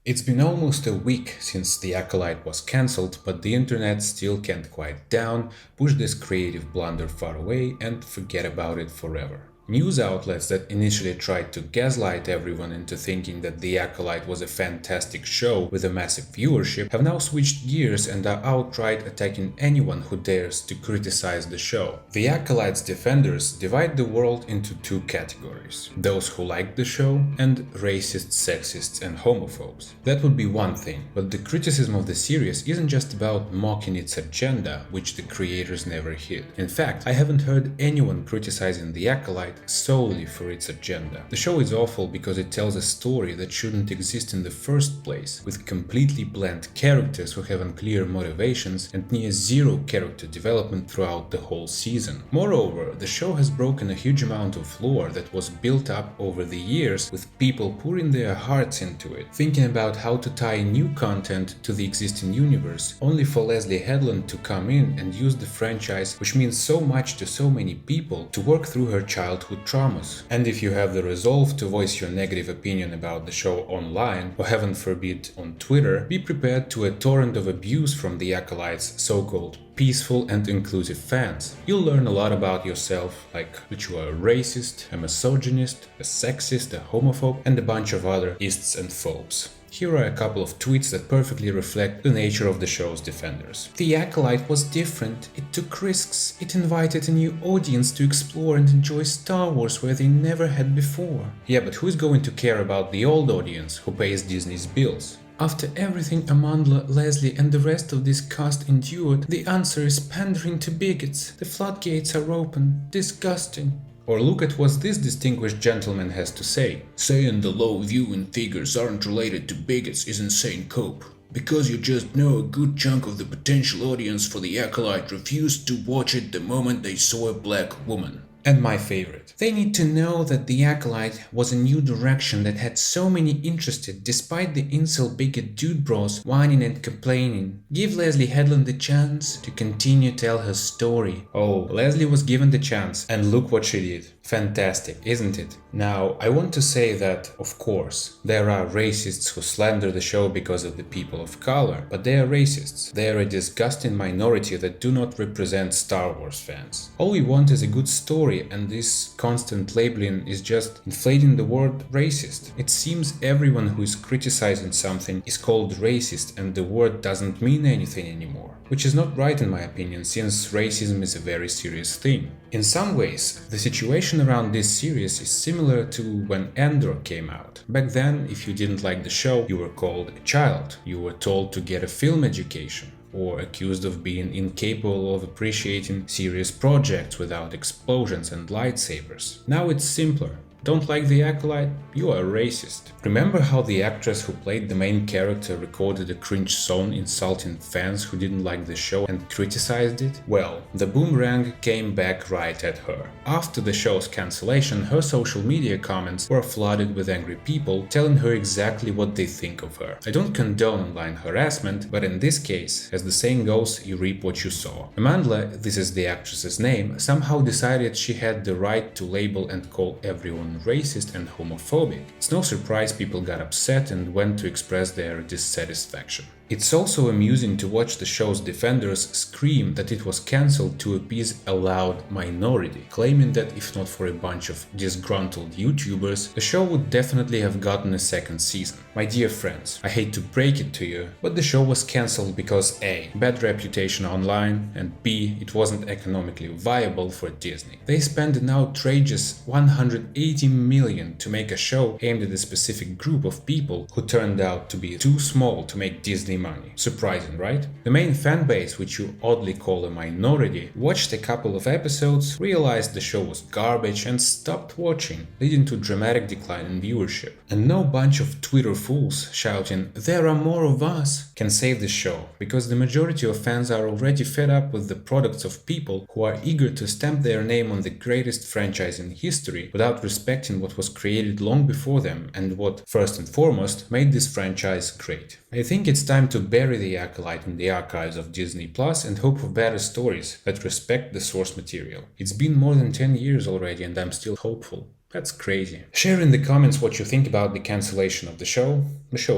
It's been almost a week since The Acolyte was cancelled, but the internet still can't quiet down, push this creative blunder far away, and forget about it forever. News outlets that initially tried to gaslight everyone into thinking that The Acolyte was a fantastic show with a massive viewership have now switched gears and are outright attacking anyone who dares to criticize the show. The Acolyte's defenders divide the world into two categories: those who like the show and racists, sexists, and homophobes. That would be one thing, but the criticism of the series isn't just about mocking its agenda, which the creators never hid. In fact, I haven't heard anyone criticizing The Acolyte solely for its agenda. The show is awful because it tells a story that shouldn't exist in the first place, with completely bland characters who have unclear motivations and near zero character development throughout the whole season. Moreover, the show has broken a huge amount of lore that was built up over the years, with people pouring their hearts into it, thinking about how to tie new content to the existing universe, only for Leslie Headland to come in and use the franchise, which means so much to so many people, to work through her childhood traumas. And if you have the resolve to voice your negative opinion about the show online, or heaven forbid on Twitter, be prepared to a torrent of abuse from the Acolyte's so-called peaceful and inclusive fans. You'll learn a lot about yourself, like that you are a racist, a misogynist, a sexist, a homophobe, and a bunch of other ists and phobes. Here are a couple of tweets that perfectly reflect the nature of the show's defenders. The Acolyte was different. It took risks. It invited a new audience to explore and enjoy Star Wars where they never had before. Yeah, but who's going to care about the old audience who pays Disney's bills? After everything Amandla, Leslie, and the rest of this cast endured, the answer is pandering to bigots. The floodgates are open. Disgusting. Or look at what this distinguished gentleman has to say. Saying the low viewing figures aren't related to bigots is insane cope. Because you just know a good chunk of the potential audience for The Acolyte refused to watch it the moment they saw a black woman. And my favorite. They need to know that The Acolyte was a new direction that had so many interested despite the incel bigot dude bros whining and complaining. Give Leslie Headland the chance to continue tell her story. Oh, Leslie was given the chance and look what she did. Fantastic, isn't it? Now, I want to say that, of course, there are racists who slander the show because of the people of color, but they are racists. They are a disgusting minority that do not represent Star Wars fans. All we want is a good story, and this constant labeling is just inflating the word racist. It seems everyone who is criticizing something is called racist and the word doesn't mean anything anymore. Which is not right in my opinion, since racism is a very serious thing. In some ways, the situation around this series is similar to when Andor came out. Back then, if you didn't like the show, you were called a child, you were told to get a film education, or accused of being incapable of appreciating serious projects without explosions and lightsabers. Now it's simpler. Don't like The Acolyte? You are a racist. Remember how the actress who played the main character recorded a cringe song insulting fans who didn't like the show and criticized it? Well, the boomerang came back right at her. After the show's cancellation, her social media comments were flooded with angry people telling her exactly what they think of her. I don't condone online harassment, but in this case, as the saying goes, you reap what you sow. Amandla, this is the actress's name, somehow decided she had the right to label and call everyone racist and homophobic. It's no surprise people got upset and went to express their dissatisfaction. It's also amusing to watch the show's defenders scream that it was cancelled to appease a loud minority, claiming that if not for a bunch of disgruntled YouTubers, the show would definitely have gotten a second season. My dear friends, I hate to break it to you, but the show was cancelled because A. Bad reputation online, and B. It wasn't economically viable for Disney. They spent an outrageous $180 million to make a show aimed at a specific group of people who turned out to be too small to make Disney money. Surprising, right? The main fanbase, which you oddly call a minority, watched a couple of episodes, realized the show was garbage and stopped watching, leading to a dramatic decline in viewership. And no bunch of Twitter fools shouting, "There are more of us," can save the show, because the majority of fans are already fed up with the products of people who are eager to stamp their name on the greatest franchise in history without respecting what was created long before them and what, first and foremost, made this franchise great. I think it's time to bury The Acolyte in the archives of Disney Plus and hope for better stories that respect the source material. It's been more than 10 years already and I'm still hopeful. That's crazy. Share in the comments what you think about the cancellation of the show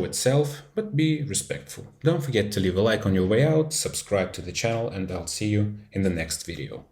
itself, but be respectful. Don't forget to leave a like on your way out, subscribe to the channel, and I'll see you in the next video.